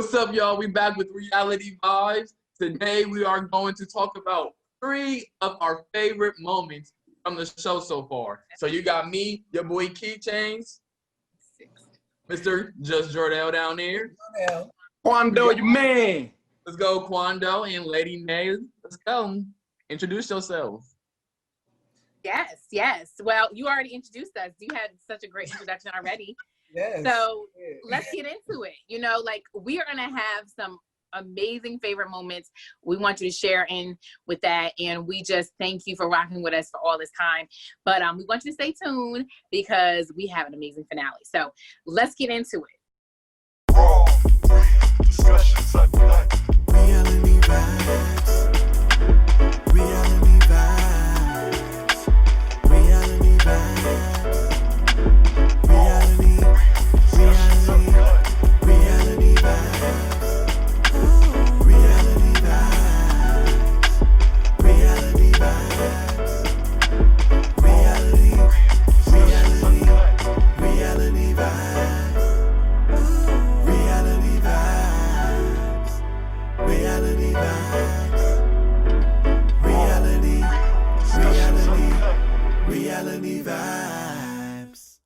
What's up, y'all? We back with Reality Vibes. Today we are going to talk about 3 of our favorite moments from the show so far. So you got me, your boy Keychains, Mr. Just Jordell down there. Quando, you man. Let's go, Quando and Lady Nay. Let's go. Introduce yourself. Yes. Well, you already introduced us. You had such a great introduction already. Yes. So let's get into it. We are going to have some amazing favorite moments. We want you to share in with that. And we just thank you for rocking with us for all this time. But we want you to stay tuned because we have an amazing finale. So let's get into it. Discussions at night. Reality vibes. Reality vibes. Reality vibes. Reality vibes. Reality vibes. Reality vibes. Reality vibes. Reality vibes. Reality vibes. Reality vibes.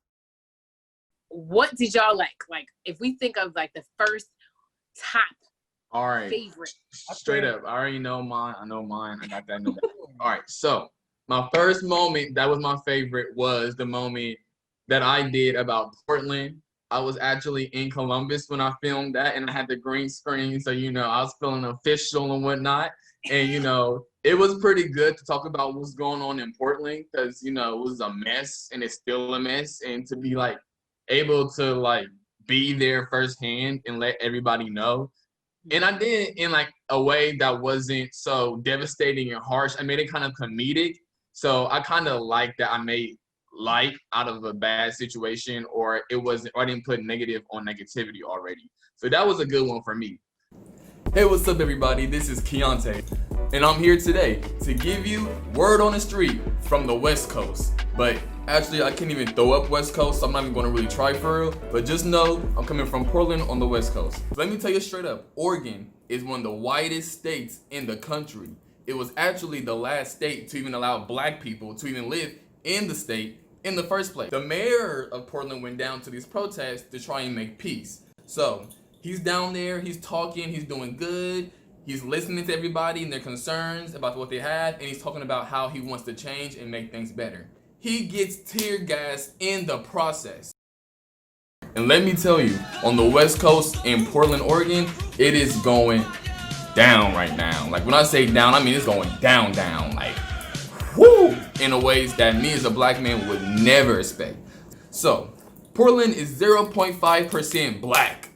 What did y'all like? Like, if we think of like the first top All right. favorite. Straight up. I already know mine. I know mine. I got that. All right. So my first moment that was my favorite was the moment that I did about Portland. I was actually in Columbus when I filmed that, and I had the green screen, so I was feeling official and whatnot. And it was pretty good to talk about what's going on in Portland because it was a mess and it's still a mess, and to be like able to like be there firsthand and let everybody know. And I did it in like a way that wasn't so devastating and harsh. I made it kind of comedic, so I kind of like that I made light out of a bad situation, or I didn't put negative on negativity already. So that was a good one for me. Hey, what's up, everybody? This is Keontae, and I'm here today to give you word on the street from the West Coast. But actually, I can't even throw up West Coast, so I'm not even going to really try for real. But just know I'm coming from Portland on the West Coast. Let me tell you straight up, Oregon is one of the whitest states in the country. It was actually the last state to even allow black people to even live in the state in the first place. The mayor of Portland went down to these protests to try and make peace. So he's down there, he's talking, he's doing good. He's listening to everybody and their concerns about what they have, and he's talking about how he wants to change and make things better. He gets tear gassed in the process. And let me tell you, on the West Coast in Portland, Oregon, it is going down right now. Like when I say down, I mean it's going down, like whoo, in a ways that me as a black man would never expect. So, Portland is 0.5% black.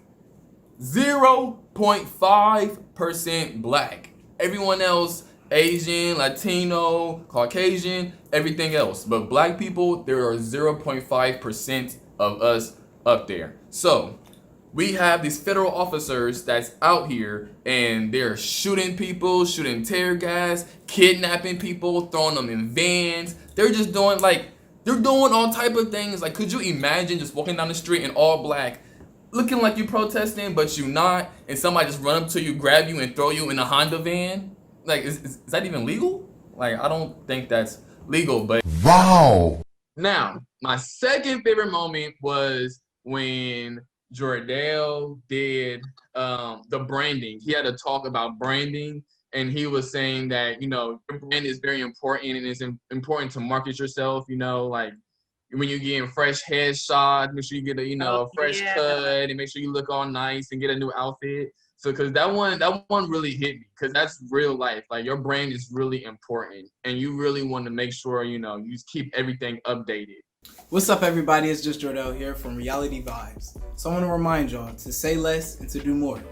0.5% black. Everyone else, Asian, Latino, Caucasian, everything else. But black people, there are 0.5% of us up there. So, we have these federal officers that's out here and they're shooting people, shooting tear gas, kidnapping people, throwing them in vans. They're just doing they're doing all type of things. Like, could you imagine just walking down the street in all black, looking like you protesting, but you not, and somebody just run up to you, grab you, and throw you in a Honda van? Like, is that even legal? Like, I don't think that's legal, but Wow. Now, my second favorite moment was when Jordell did the branding. He had a talk about branding, and he was saying that your brand is very important, and it's important to market yourself. Like when you're getting fresh headshots, make sure you get a fresh cut, and make sure you look all nice and get a new outfit. So because that one really hit me, because that's real life. Like your brand is really important, and you really want to make sure you just keep everything updated. What's up, everybody? It's just Jordell here from Reality Vibes. So I want to remind y'all to say less and to do more.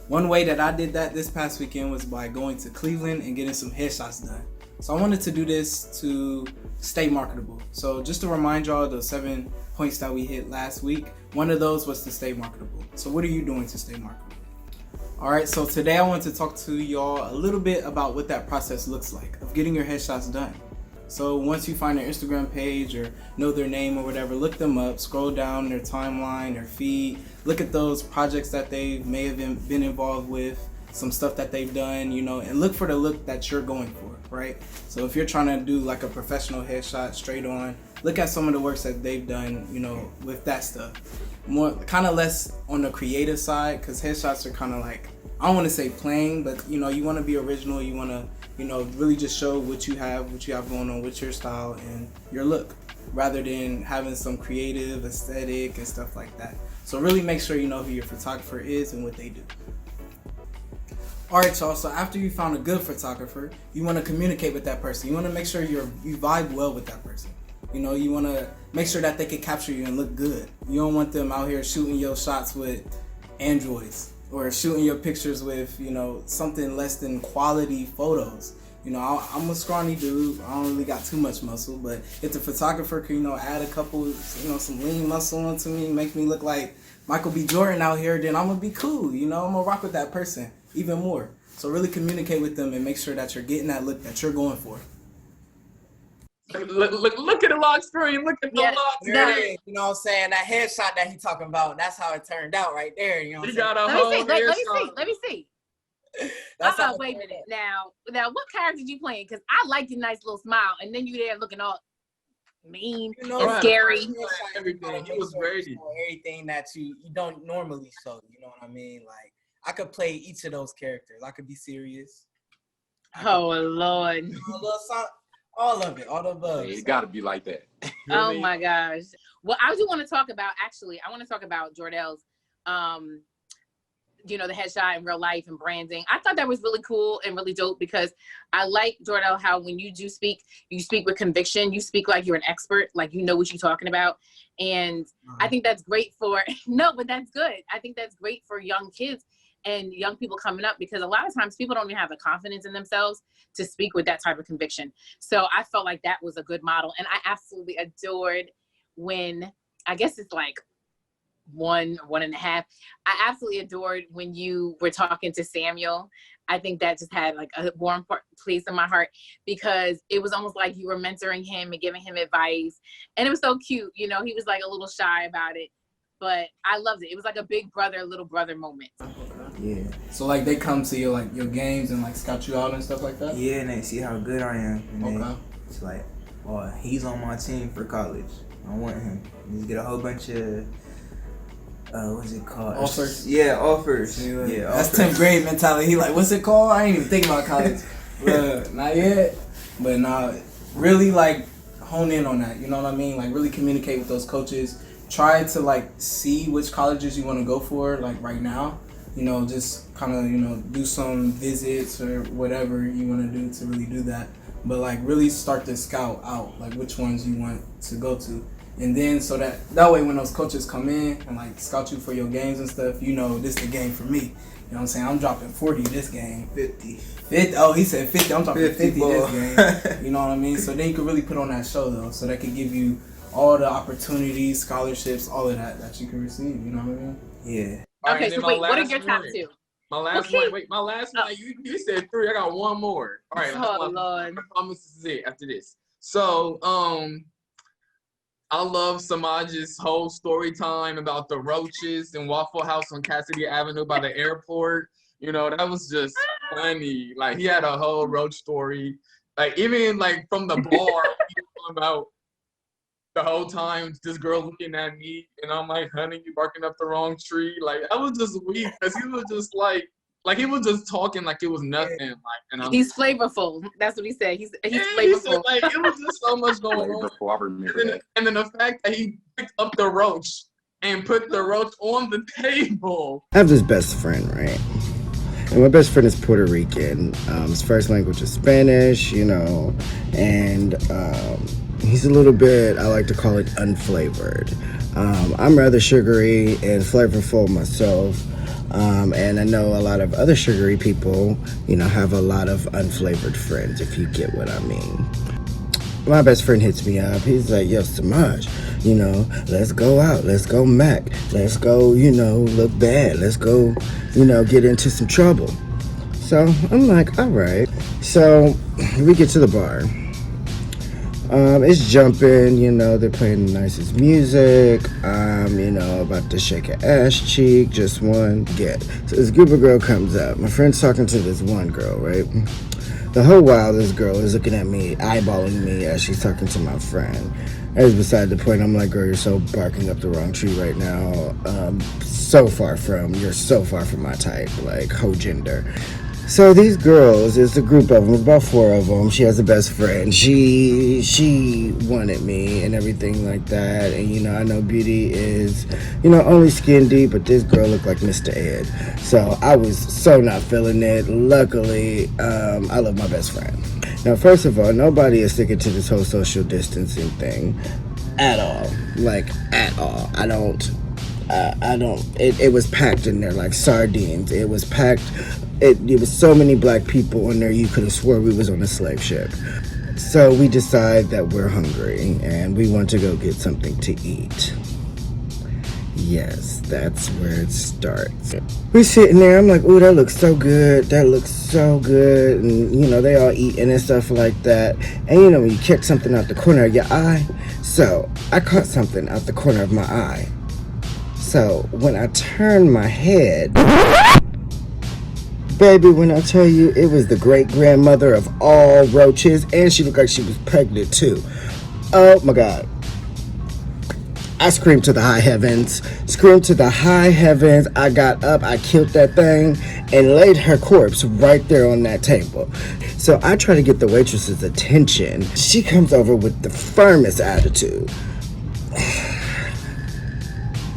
One way that I did that this past weekend was by going to Cleveland and getting some headshots done. So I wanted to do this to stay marketable. So just to remind y'all, the 7 points that we hit last week, one of those was to stay marketable. So what are you doing to stay marketable? All right, so today I want to talk to y'all a little bit about what that process looks like of getting your headshots done. So once you find their Instagram page or know their name or whatever, look them up, scroll down their timeline, their feed, look at those projects that they may have been involved with, some stuff that they've done, and look for the look that you're going for, right? So if you're trying to do like a professional headshot straight on, look at some of the works that they've done, with that stuff. More, kind of less on the creative side, because headshots are kind of like, I don't want to say plain, but you want to be original. You want to, really just show what you have going on with your style and your look, rather than having some creative aesthetic and stuff like that. So really make sure you know who your photographer is and what they do. Alright, y'all, so after you found a good photographer, you want to communicate with that person. You want to make sure you vibe well with that person. You want to make sure that they can capture you and look good. You don't want them out here shooting your shots with Androids or shooting your pictures with, something less than quality photos. I'm a scrawny dude. I don't really got too much muscle, but if the photographer can, add a couple, some lean muscle onto me, make me look like Michael B. Jordan out here, then I'm going to be cool. I'm going to rock with that person even more. So really communicate with them and make sure that you're getting that look that you're going for. Look at the lock screen. Look at the lock screen. You know what I'm saying? That headshot that he talking about, that's how it turned out right there. You know what I'm saying? Let me see. Wait a minute. Now, what character did you playing? Because I like your nice little smile, and then you there looking all mean and scary. Everything. It was ready. Everything that you don't normally show. You know what I mean? Like, I could play each of those characters. I could be serious. Lord. All of it, all the above. It got to be like that. Oh my gosh. Well, I do want to talk about, Jordel's, the headshot in real life and branding. I thought that was really cool and really dope, because I like, Jordel, how when you do speak, you speak with conviction. You speak like you're an expert, like you know what you're talking about. And I think that's great for, no, but that's good. I think that's great for young kids and young people coming up, because a lot of times people don't even have the confidence in themselves to speak with that type of conviction. So I felt like that was a good model. And I absolutely adored when, I guess it's like 1.5. I absolutely adored when you were talking to Samuel. I think that just had like a warm place in my heart, because it was almost like you were mentoring him and giving him advice. And it was so cute. He was like a little shy about it, but I loved it. It was like a big brother, little brother moment. Yeah. So like they come to your games and like scout you out and stuff like that? Yeah, and they see how good I am. And okay. It's like, oh, he's on my team for college. I want him. Just get a whole bunch of what's it called? Offers. Yeah, offers. Yeah, that's 10th grade mentality. He like, what's it called? I ain't even think about college. Not yet. But nah, really like hone in on that. You know what I mean? Like really communicate with those coaches. Try to like see which colleges you want to go for like right now. Just kind of, do some visits or whatever you want to do to really do that. But like really start to scout out like which ones you want to go to. And then so that way when those coaches come in and like scout you for your games and stuff, this is the game for me. You know what I'm saying? I'm dropping 40 this game. 50. Oh, he said 50. I'm dropping 50 ball. this game. You know what I mean? So then you can really put on that show though. So that can give you all the opportunities, scholarships, all of that you can receive. You know what I mean? Yeah. Okay, right, so wait, what are your top two? My last one. Wait, my last one. You said 3. I got one more. All right. Lord. I promise this is it after this. So, I love Samaj's whole story time about the roaches and Waffle House on Cassidy Avenue by the airport. That was just funny. Like he had a whole roach story. Like even like from the bar, he was talking about the whole time this girl looking at me and I'm like, honey, you barking up the wrong tree. Like I was just weak because he was just like he was just talking like it was nothing. Like, and he's flavorful. That's what he said. He's flavorful. He said, like it was just so much going on. And then the fact that he picked up the roach and put the roach on the table. I have this best friend, right? And my best friend is Puerto Rican. His first language is Spanish, and he's a little bit, I like to call it unflavored. I'm rather sugary and flavorful myself. And I know a lot of other sugary people, have a lot of unflavored friends, if you get what I mean. My best friend hits me up. He's like, yo, Samaj, let's go out. Let's go Mac. Let's go, look bad. Let's go, get into some trouble. So I'm like, all right. So we get to the bar. It's jumping, you know, they're playing the nicest music. You know, about to shake an ass cheek, just one get. So this group of girl comes up. My friend's talking to this one girl, right? The whole while this girl is looking at me, eyeballing me as she's talking to my friend. As beside the point, I'm like, girl, you're so barking up the wrong tree right now. You're so far from my type, like, whole gender. So these girls, it's a group of them, about 4 of them. She has a best friend. She wanted me and everything like that. And you know, I know beauty is, you know, only skin deep, but this girl looked like Mr. Ed. So I was so not feeling it. Luckily, I love my best friend. Now, first of all, nobody is sticking to this whole social distancing thing at all. Like, at all. It was packed in there like sardines. It was packed. It was so many black people in there, you could have swore we was on a slave ship. So we decide that we're hungry and we want to go get something to eat. Yes, that's where it starts. We're sitting there, I'm like, ooh, that looks so good. That looks so good. And, you know, they all eating and stuff like that. And, you know, when you catch something out the corner of your eye. So I caught something out the corner of my eye. So when I turned my head, baby, when I tell you, it was the great-grandmother of all roaches, and she looked like she was pregnant, too. Oh, my God. I screamed to the high heavens. I got up, I killed that thing, and laid her corpse right there on that table. So I try to get the waitress's attention. She comes over with the firmest attitude.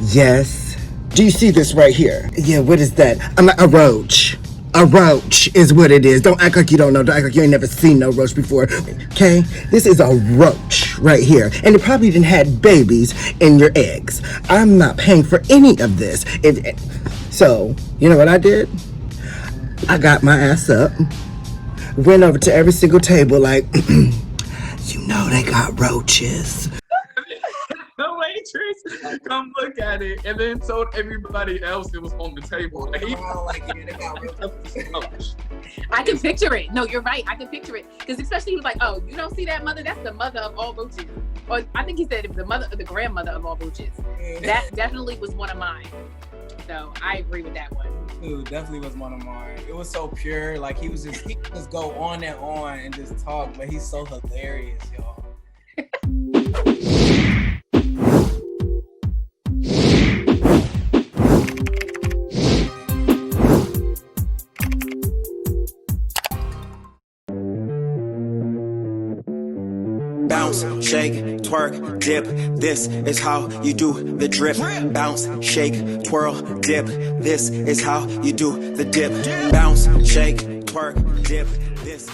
Yes. Do you see this right here? Yeah, what is that? I'm like, a roach. A roach is what it is. Don't act like you don't know. Don't act like you ain't never seen no roach before. Okay? This is a roach right here. And it probably didn't had babies in your eggs. I'm not paying for any of this. So, you know what I did? I got my ass up, went over to every single table like, you know they got roaches. The waitress come look at it and then told everybody else it was on the table. I can picture it. No, you're right. I can picture it. Because especially he was like, oh, you don't see that mother? That's the mother of all roaches. Or I think he said it was the grandmother of all roaches. That definitely was one of mine. So I agree with that one. Dude, definitely was one of mine. It was so pure. Like he could just go on and just talk, but he's so hilarious, y'all. Bounce, shake, twerk, dip. This is how you do the drip. Bounce, shake, twirl, dip. This is how you do the dip. Bounce, shake, twerk, dip. This.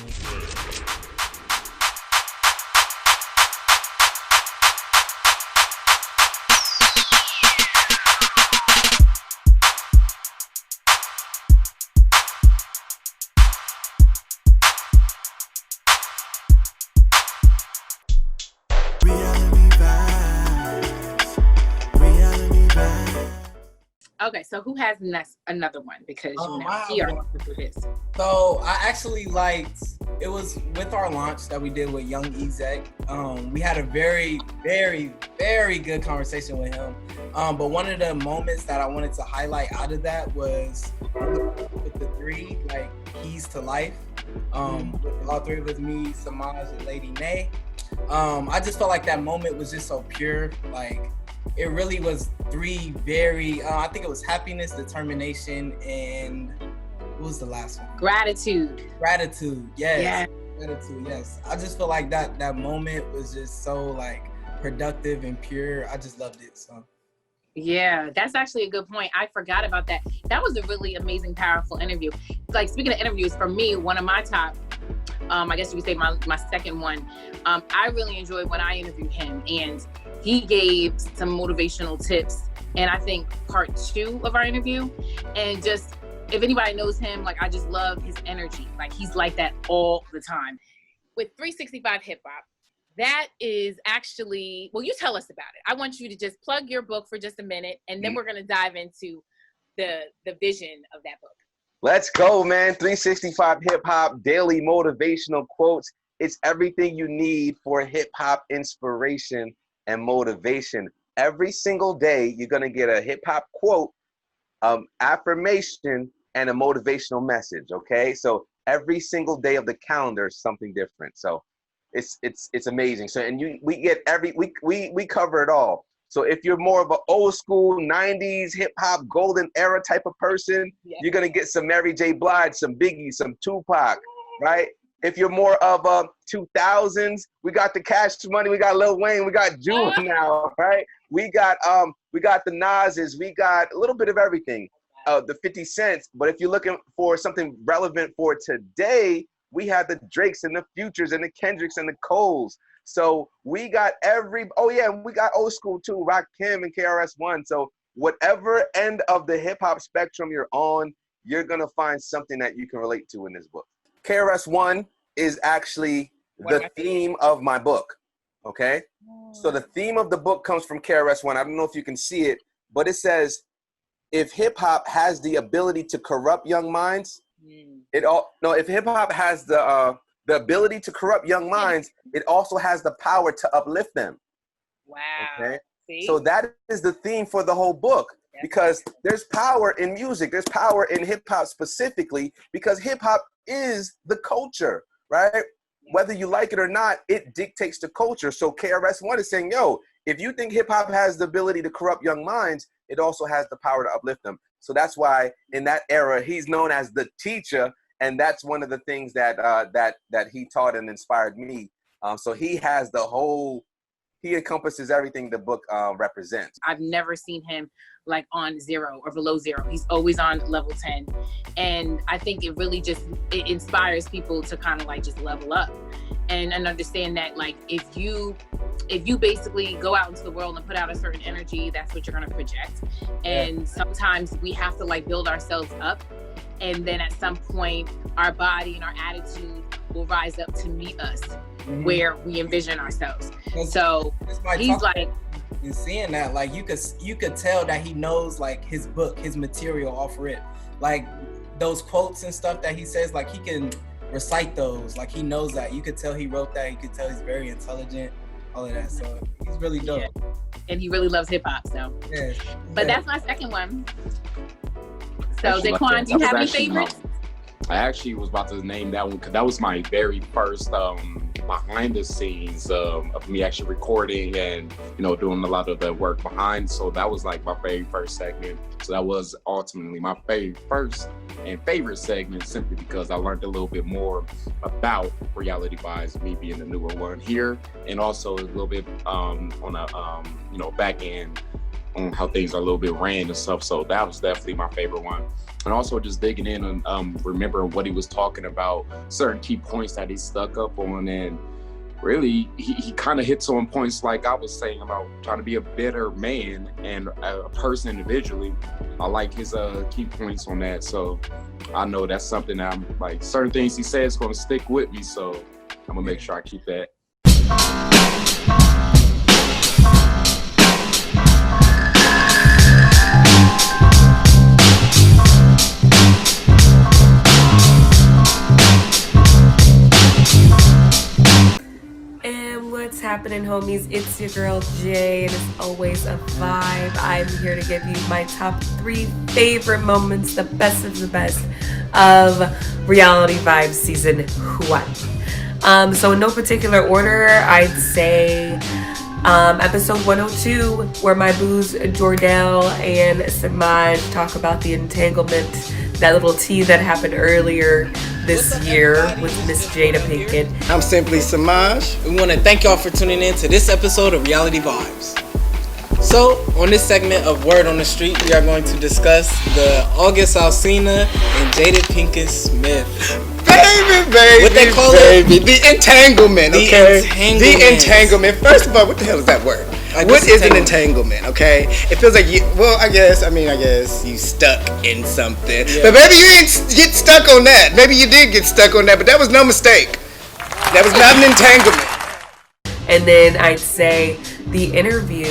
Okay, so who has another one? Because you know he already wants to do his. So I actually liked. It was with our launch that we did with Young Ezek. We had a very, very, very good conversation with him. But one of the moments that I wanted to highlight out of that was with the 3 like keys to life. With all 3 of us, me, Samaj, and Lady Nay. I just felt like that moment was just so pure. Like it really was 3 very. I think it was happiness, determination, and what was the last one? Gratitude. Yes. Yeah. Gratitude. Yes. I just feel like that moment was just so like productive and pure. I just loved it. So. Yeah, that's actually a good point. I forgot about that. That was a really amazing, powerful interview. Like speaking of interviews, for me, one of my top, I guess you could say my second one. I really enjoyed when I interviewed him, and he gave some motivational tips. And I think part 2 of our interview, and just if anybody knows him, like I just love his energy. Like he's like that all the time. With 365 Hip Hop, that is actually, well, you tell us about it. I want you to just plug your book for just a minute, and then we're going to dive into the vision of that book. Let's go, man. 365 Hip Hop, daily motivational quotes, It's everything you need for hip hop inspiration and motivation. Every single day, you're gonna get a hip hop quote, affirmation, and a motivational message. Okay, so every single day of the calendar is something different. So it's amazing. So and we get we cover it all. So if you're more of an old school 90s hip hop golden era type of person, you're gonna get some Mary J. Blige, some Biggie, some Tupac, right? If you're more of a 2000s, we got the Cash Money, we got Lil Wayne, we got June now, right? We got the Nas's, we got a little bit of everything, the 50 Cents. But if you're looking for something relevant for today, we have the Drakes and the Futures and the Kendricks and the Coles. So we got we got old school too, Rakim and KRS-One. So whatever end of the hip hop spectrum you're on, you're gonna find something that you can relate to in this book. KRS-One is actually the theme of my book, okay? So the theme of the book comes from KRS-One. I don't know if you can see it, but it says, if hip hop has the ability to corrupt young minds, if hip hop has the ability to corrupt young minds, it also has the power to uplift them. Wow. Okay? See? So that is the theme for the whole book, because there's power in music. There's power in hip hop specifically, because hip hop is the culture, right? Whether you like it or not, it dictates the culture. So KRS-One is saying, yo, if you think hip hop has the ability to corrupt young minds, it also has the power to uplift them. So that's why in that era, he's known as the teacher. And that's one of the things that that he taught and inspired me. So he has he encompasses everything the book represents. I've never seen him like on 0 or below 0. He's always on level 10. And I think it really it inspires people to kind of like just level up and understand that like if you basically go out into the world and put out a certain energy, that's what you're going to project. And sometimes we have to like build ourselves up. And then at some point, our body and our attitude will rise up to meet us where we envision ourselves. So he's like, and seeing that, like you could tell that he knows like his book, his material off rip. Like those quotes and stuff that he says, like he can recite those. Like he knows that. You could tell he wrote that. You could tell he's very intelligent, all of that. So he's really dope. Yeah. And he really loves hip hop. So, but that's my second one. So, Daquan, do you have any favorites? I actually was about to name that one because that was my very first behind the scenes of me actually recording and doing a lot of the work behind. So that was like my very first segment. So that was ultimately my first and favorite segment, simply because I learned a little bit more about Reality Vibes, me being the newer one here, and also a little bit on a back end on how things are a little bit ran and stuff. So that was definitely my favorite one. And also just digging in and remembering what he was talking about, certain key points that he stuck up on, and really he kind of hits on points like I was saying about trying to be a better man and a person individually. I like his key points on that. So I know that's something that I'm like, certain things he says going to stick with me. So I'm gonna make sure I keep that. What's happening, homies? It's your girl Jay, and it's always a vibe. I'm here to give you my top 3 favorite moments, the best of the best of Reality Vibes Season 1. So in no particular order, I'd say episode 102, where my boos Jordell and Samaj talk about the entanglement, that little tea that happened earlier this year with Miss Jada Pinkett. I'm simply Samaj. We want to thank y'all for tuning in to this episode of Reality Vibes. So, on this segment of Word on the Street, we are going to discuss the August Alsina and Jada Pinkett Smith. Baby, what they call it? The entanglement, okay? The entanglement. First of all, what the hell is that word? What is an entanglement, okay? It feels like I guess you stuck in something. Yeah. But maybe you didn't get stuck on that. Maybe you did get stuck on that, but that was no mistake. That was not an entanglement. And then I'd say the interview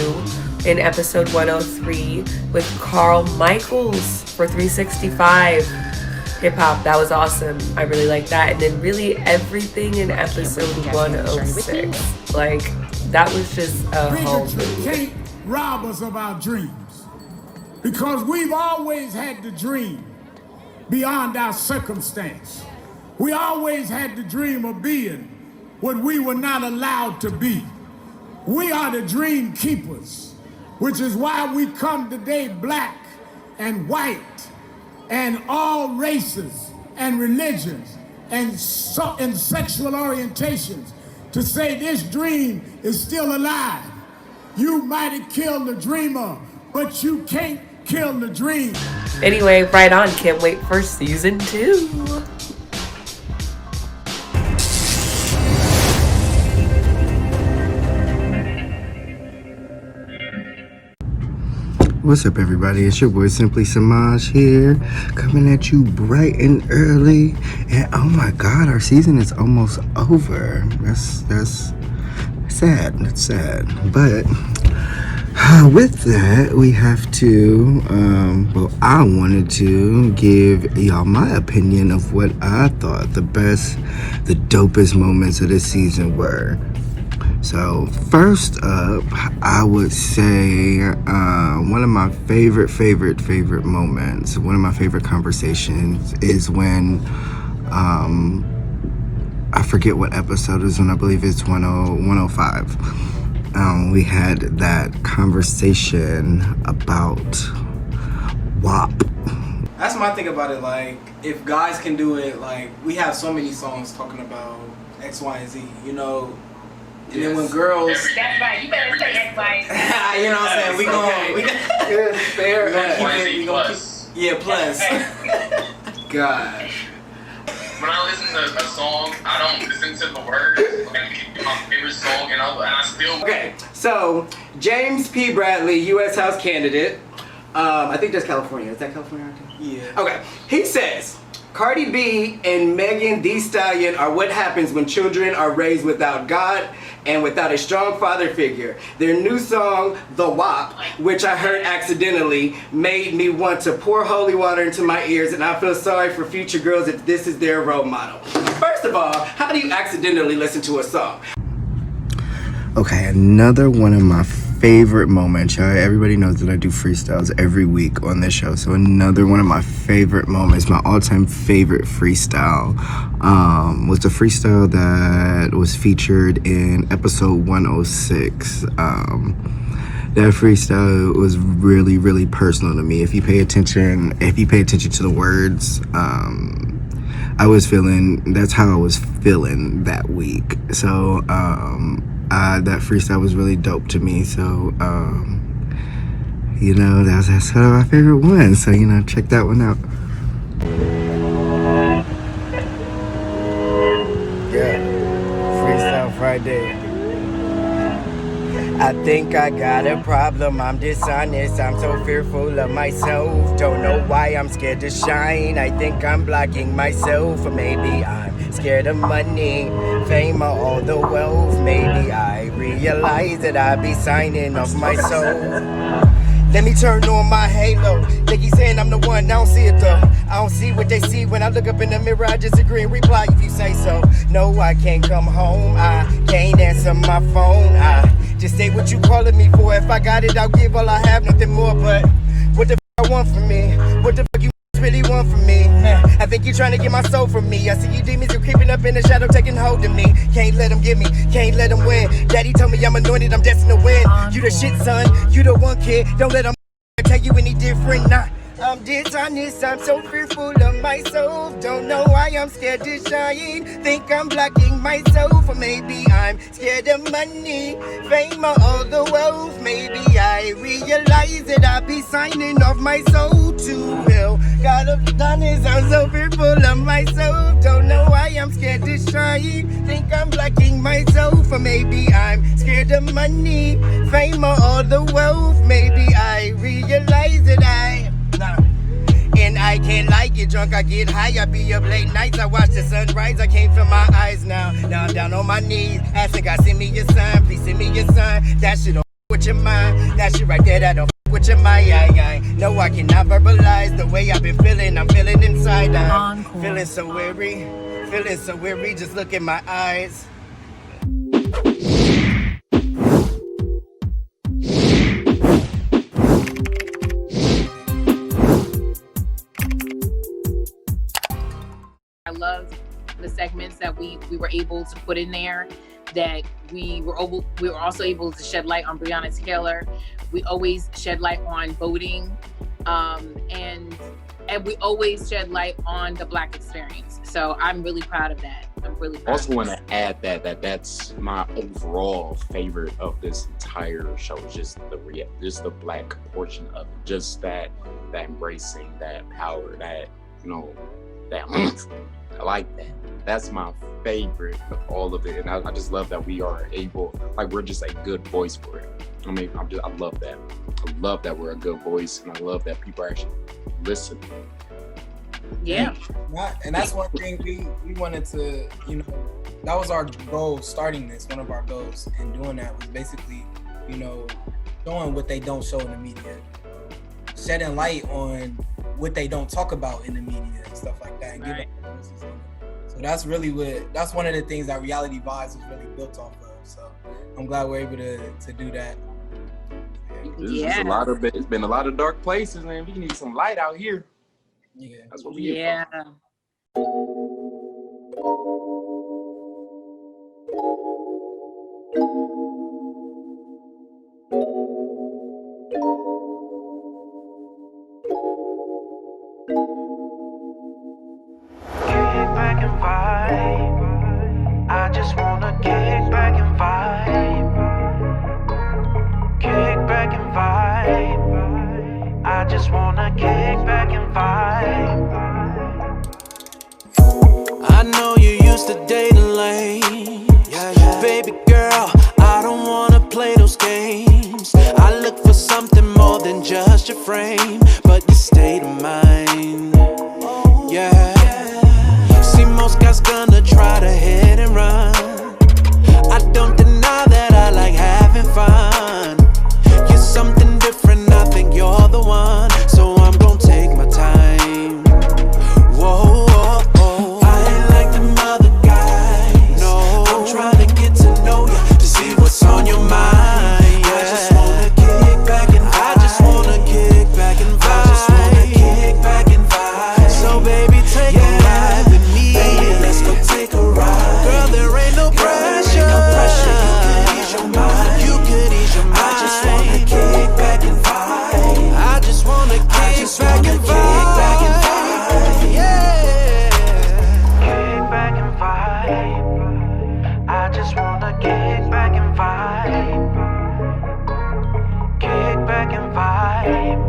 in episode 103 with Carl Michaels for 365. hip hop. That was awesome. I really like that. And then really everything in episode 106. Like, that was just a whole Bigotry can't rob us of our dreams. Because we've always had to dream beyond our circumstance. We always had the dream of being what we were not allowed to be. We are the dream keepers, which is why we come today black and white and all races and religions and sexual orientations to say this dream is still alive. You might have killed the dreamer, but you can't kill the dream. Anyway, right on. Can't wait for season 2. What's up, everybody? It's your boy Simply Samaj here, coming at you bright and early. And oh my God, our season is almost over. That's sad. That's sad. But with that, we have to. I wanted to give y'all my opinion of what I thought the dopest moments of this season were. So first up, I would say one of my favorite moments, one of my favorite conversations is when I forget what episode it is when, I believe it's 105. We had that conversation about WAP. That's my thing about it. Like, if guys can do it, like, we have so many songs talking about X, Y, and Z, you know. And then when girls, that's right. You better say X, Y, and Z. You know what I'm saying? We gonna fair. We gonna keep, yeah, plus. Gosh. When I listen to a song, I don't listen to the words. Like, it's my favorite song, and I still. Okay, so James P. Bradley, U.S. House candidate. I think that's California. Is that California? Yeah. Okay. He says, Cardi B and Megan Thee Stallion are what happens when children are raised without God and without a strong father figure. Their new song, The WAP, which I heard accidentally, made me want to pour holy water into my ears, and I feel sorry for future girls if this is their role model. First of all, how do you accidentally listen to a song? Okay, another one of my favorite moments. Everybody knows that I do freestyles every week on this show. So another one of my favorite moments, my all-time favorite freestyle, was the freestyle that was featured in episode 106. That freestyle was really, really personal to me. If you pay attention to the words, that's how I was feeling that week. So, that freestyle was really dope to me. So, that's kind of my favorite one. So, check that one out. Yeah, Freestyle Friday. I think I got a problem, I'm dishonest, I'm so fearful of myself. Don't know why I'm scared to shine, I think I'm blocking myself. Or maybe I'm scared of money, fame, or all the wealth. Maybe I realize that I be signing off my soul. Let me turn on my halo. They keep saying I'm the one, I don't see it though. I don't see what they see when I look up in the mirror. I just agree and reply if you say so. No, I can't come home, I can't answer my phone. I just say what you calling me for. If I got it, I'll give all I have, nothing more. But what the f I want from me? What the fuck you really want from me? I think you're trying to get my soul from me. I see you demons, you're creeping up in the shadow, taking hold of me. Can't let them get me, can't let them win. Daddy told me I'm anointed, I'm destined to win. You the shit, son, you the one kid. Don't let them tell you any different, nah. I'm dishonest, I'm so fearful of myself. Don't know why I'm scared to shine. Think I'm blocking myself. Or maybe I'm scared of money, fame, or all the wealth. Maybe I realize that I be signing off my soul to hell. God of honest, I'm so fearful of myself. Don't know why I'm scared to shine. Think I'm blocking myself. Or maybe I'm scared of money, fame, or all the wealth. Maybe I realize that and I can't like it drunk, I get high, I be up late nights, I watch the sunrise, I can't feel my eyes now. Now I'm down on my knees, asking God, send me your sign, please send me your sign. That shit don't with your mind, that shit right there, that don't With your eye. No, I cannot verbalize the way I've been feeling. I'm feeling inside. I'm feeling so weary. Just look in my eyes. I loved the segments that we were able to put in there, that we were also able to shed light on Breonna Taylor. We always shed light on voting, and we always shed light on the Black experience. So I'm really proud of that. I'm really proud. Also want to add that's my overall favorite of this entire show. Is just the Black portion of it. Just that embracing, that power, that that I like that. That's my favorite of all of it, and I just love that we are able, we're just a good voice for it. I mean, I love that. I love that we're a good voice, and I love that people are actually listening. Yeah. And that's one thing we wanted to, that was our goal starting this. One of our goals in doing that was basically, showing what they don't show in the media, shedding light on what they don't talk about in the media and stuff like that, and giving voices on it. So that's one of the things that Reality Vibes was really built off of. So I'm glad we're able to do that. It's been a lot of dark places, man. We need some light out here. Yeah, that's what we here for. I just wanna kick back and vibe. Kick back and vibe. I just wanna kick back and vibe. I know you used to dating lame. Baby girl, I don't wanna play those games. I look for something more than just your frame, but your state of mind. Yeah. See, most guys gonna try to hit and run. I don't deny that I like having fun. You're something different, I think you're the one. So I'm gonna take my time. Whoa, whoa, whoa. I ain't like them other guys. No, I'm trying to get to know you, to see what's on your mind. Yeah. I just wanna kick back and vibe. I just wanna kick back and vibe. I just wanna kick back and vibe. So baby, take a ride with me. Baby, let's go take a ride. Girl, there ain't no pressure. There ain't no pressure. You could ease your mind. I just wanna kick back and vibe. I just wanna kick back and vibe. Yeah. Kick back and vibe. I just wanna kick back and vibe. Kick back and vibe.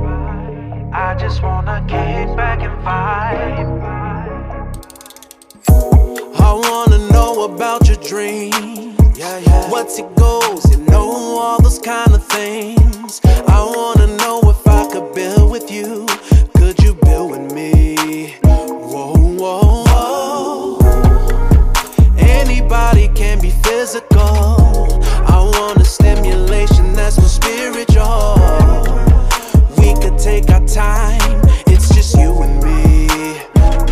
I just wanna kick back and vibe. I wanna know about your dream. What's your goals? All those kind of things. I wanna know if I could build with you. Could you build with me? Whoa, whoa, whoa. Anybody can be physical. I want a stimulation that's more spiritual. We could take our time. It's just you and me.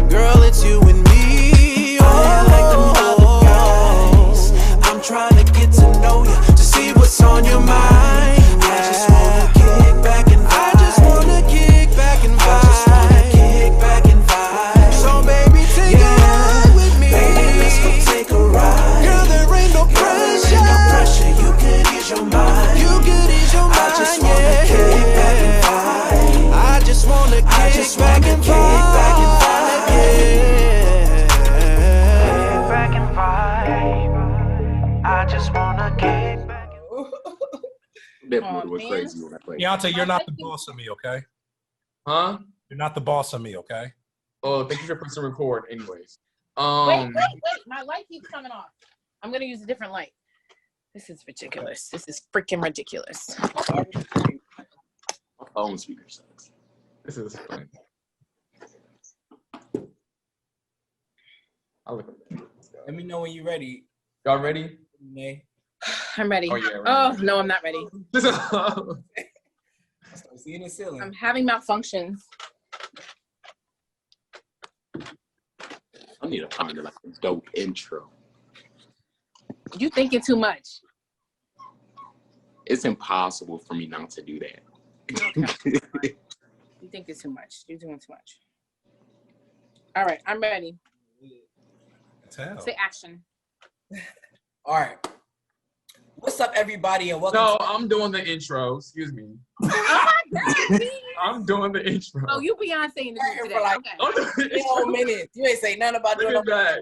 Girl, it's you and me. I ain't like them other guys. I'm trying to get to know you, to see what's on your mind. Yeah. I just wanna kick back and vibe. I just wanna kick back and vibe. I just wanna kick back and vibe. So baby, take a ride with me. Baby, let's go take a ride. Girl, there ain't no pressure. There ain't no pressure. You could ease your mind. You could ease your mind. I just wanna kick back and vibe. I just wanna kick back and vibe. Kick back and vibe. I just wanna kick back. That movie was crazy when I played. Deontay, you're not the boss of me, okay? Huh? You're not the boss of me, okay? Oh, thank you for pressing record. Anyways, Wait, my light keeps coming off. I'm gonna use a different light. This is ridiculous. This is freaking ridiculous. My phone speaker sucks. This is funny. Let me know when you're ready. Y'all ready? May. I'm ready. Oh, yeah, Oh no, I'm not ready. See you in the ceiling. I'm having malfunctions. I need to find like a dope intro. You thinking too much. It's impossible for me not to do that. Okay. You think it's too much. You're doing too much. All right, I'm ready. Say action. All right. What's up, everybody, and welcome. No, I'm doing the intro. Excuse me. Oh my God, I'm doing the intro. oh, you Beyonce in the group today. Like, Okay. 10 whole minutes. You ain't say nothing about Bring doing it back.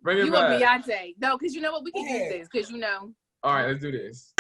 Bring it You back. a Beyonce. No, because you know what? We can Yeah. use this because you know. All right, let's do this.